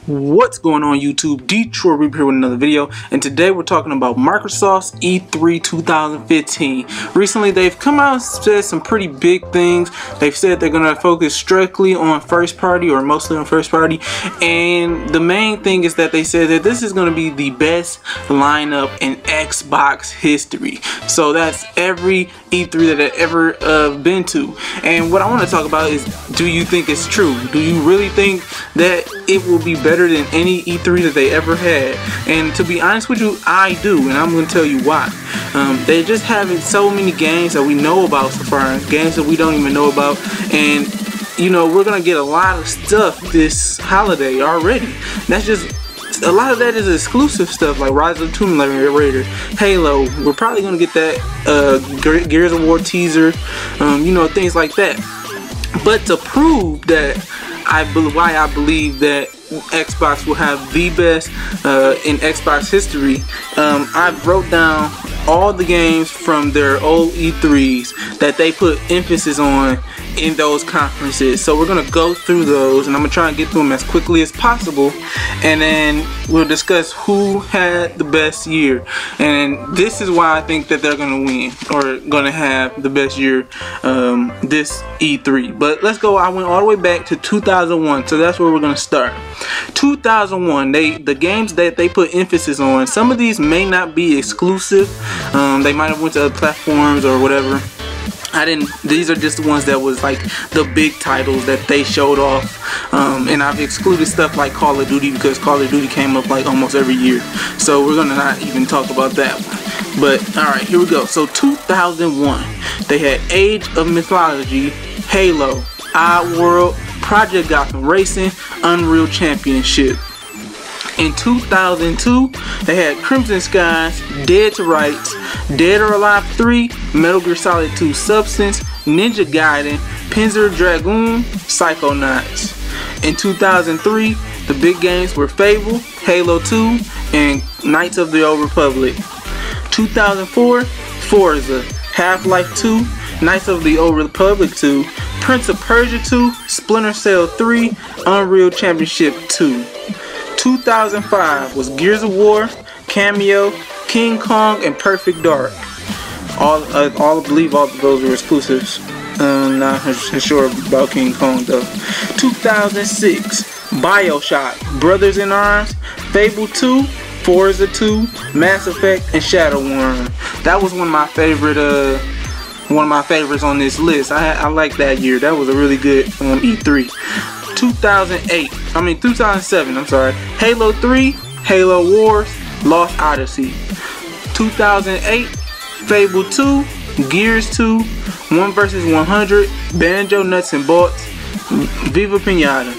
What's going on YouTube? Detroit Reaper here with another video, and today we're talking about Microsoft's E3 2015. Recently they've come out and said some pretty big things. They've said they're going to focus strictly on first party, or mostly on first party, and the main thing is that they said that this is going to be the best lineup in Xbox history. So that's every E3 that I've ever been to. And what I want to talk about is, do you think it's true? Do you really think that it will be better than any E3 that they ever had? And to be honest with you, I do, and I'm going to tell you why. They're just having so many games that we know about so far, games that we don't even know about, and you know, we're going to get a lot of stuff this holiday already. That's just a lot of that is exclusive stuff like Rise of the Tomb Raider, Halo. We're probably going to get that Gears of War teaser, you know, things like that. But to prove that why I believe that Xbox will have the best in Xbox history, I wrote down all the games from their old E3s that they put emphasis on in those conferences. So we're gonna go through those, and I'm gonna try and get through them as quickly as possible, and then we'll discuss who had the best year. And this is why I think that they're gonna win, or gonna have the best year this E3. But let's go. I went all the way back to 2001, so that's where we're gonna start. 2001, the games that they put emphasis on, some of these may not be exclusive. They might have went to other platforms or whatever. These are just the ones that was like the big titles that they showed off, and I've excluded stuff like Call of Duty because Call of Duty came up like almost every year, so we're gonna not even talk about that one. But alright, here we go. So 2001, they had Age of Mythology, Halo, Oddworld, Project Gotham Racing, Unreal Championship. In 2002, they had Crimson Skies, Dead to Rights, Dead or Alive 3, Metal Gear Solid 2 Substance, Ninja Gaiden, Panzer Dragoon, Psychonauts. In 2003, the big games were Fable, Halo 2, and Knights of the Old Republic. 2004, Forza, Half-Life 2, Knights of the Old Republic 2, Prince of Persia 2, Splinter Cell 3, Unreal Championship 2. 2005 was Gears of War, Cameo, King Kong, and Perfect Dark. I believe all of those were exclusives. Not sure about King Kong though. 2006, BioShock, Brothers in Arms, Fable 2, Forza 2, Mass Effect, and Shadow Worm. That was one of my favorites on this list. I like that year. That was a really good E3. 2007, I'm sorry. Halo 3, Halo Wars, Lost Odyssey. 2008, Fable 2, Gears 2, 1 vs 100, Banjo Nuts and Bolts, Viva Pinata.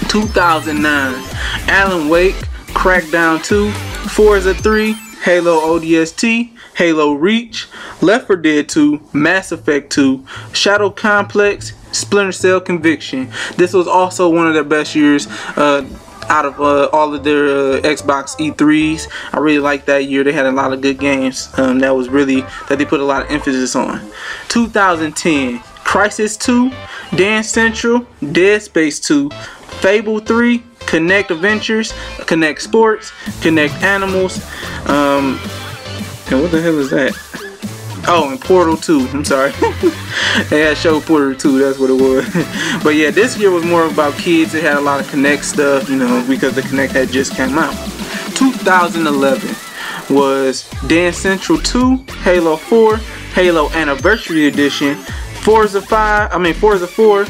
2009, Alan Wake, Crackdown 2, Forza 3, Halo ODST, Halo Reach, Left 4 Dead 2, Mass Effect 2, Shadow Complex, Splinter Cell Conviction. This was also one of their best years out of all of their Xbox E3s. I really liked that year. They had a lot of good games that they put a lot of emphasis on. 2010, Crysis 2, Dance Central, Dead Space 2, Fable 3, Connect Adventures, Connect Sports, Connect Animals, and what the hell is that? Oh, and Portal 2, I'm sorry. They had show Portal 2, that's what it was. But yeah, this year was more about kids. It had a lot of Connect stuff, you know, because the Connect had just come out. 2011 was Dance Central 2, Halo 4, Halo Anniversary Edition, Forza 4,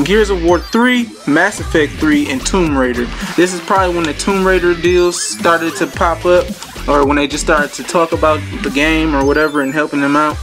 Gears of War 3, Mass Effect 3, and Tomb Raider. This is probably when the Tomb Raider deals started to pop up, or when they just started to talk about the game or whatever and helping them out.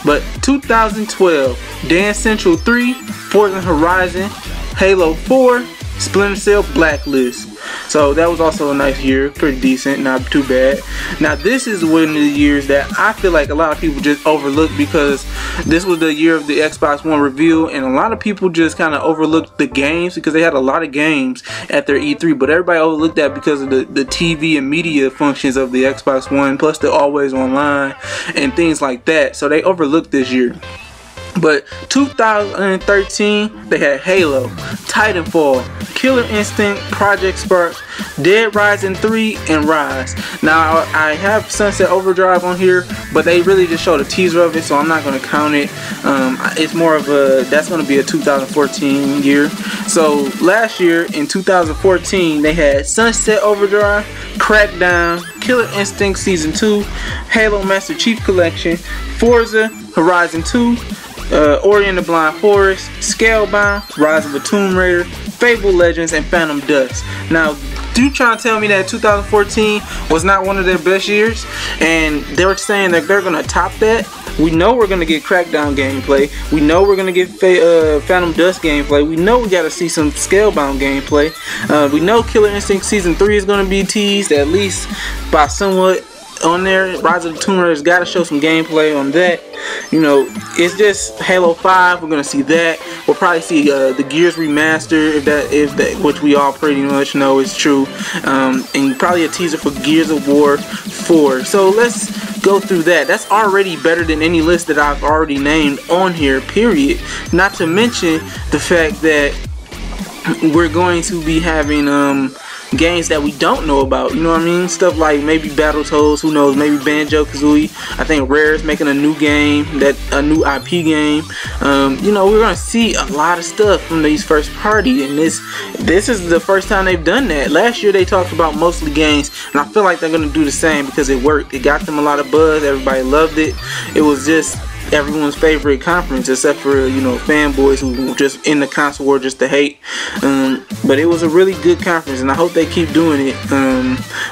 But 2012, Dance Central 3, Forza Horizon, Halo 4, Splinter Cell Blacklist. So that was also a nice year, pretty decent, not too bad. Now this is one of the years that I feel like a lot of people just overlooked, because this was the year of the Xbox One reveal, and a lot of people just kind of overlooked the games because they had a lot of games at their E3, but everybody overlooked that because of the TV and media functions of the Xbox One, plus the always online and things like that. So they overlooked this year. But 2013, they had Halo, Titanfall, Killer Instinct, Project Spark, Dead Rising 3, and Rise. Now I have Sunset Overdrive on here, but they really just showed a teaser of it, so I'm not going to count it. It's more of a, that's going to be a 2014 year. So last year in 2014 they had Sunset Overdrive, Crackdown, Killer Instinct Season 2, Halo Master Chief Collection, Forza Horizon 2, Ori and the Blind Forest, Scalebound, Rise of the Tomb Raider, Fable Legends, and Phantom Dust. Now, you trying to tell me that 2014 was not one of their best years, and they were saying that they're gonna top that? We know we're gonna get Crackdown gameplay. We know we're gonna get Phantom Dust gameplay. We know we gotta see some Scalebound gameplay. We know Killer Instinct Season 3 is gonna be teased at least by somewhat on there. Rise of the Tomb Raider's got to show some gameplay on that. You know, it's just Halo 5. We're gonna see that. We'll probably see the Gears remaster, if that, which we all pretty much know is true, and probably a teaser for Gears of War 4. So let's go through that. That's already better than any list that I've already named on here, period. Not to mention the fact that we're going to be having games that we don't know about, you know what I mean? Stuff like maybe Battletoads, who knows, maybe Banjo-Kazooie. I think Rare is making a new game, a new IP game. You know, we're gonna see a lot of stuff from these first party, and this is the first time they've done that. Last year they talked about mostly games, and I feel like they're gonna do the same because it worked. It got them a lot of buzz, everybody loved it. It was just everyone's favorite conference, except for, you know, fanboys who were just in the console war just to hate. But it was a really good conference, and I hope they keep doing it.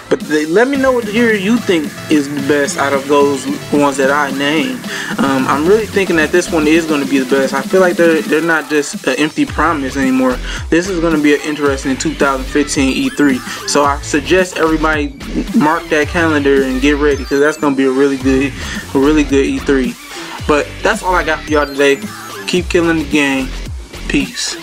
But let me know what year you think is the best out of those ones that I named. I'm really thinking that this one is going to be the best. I feel like they're not just an empty promise anymore. This is going to be an interesting 2015 E3. So I suggest everybody mark that calendar and get ready, because that's going to be a really good E3. But that's all I got for y'all today. Keep killing the game. Peace.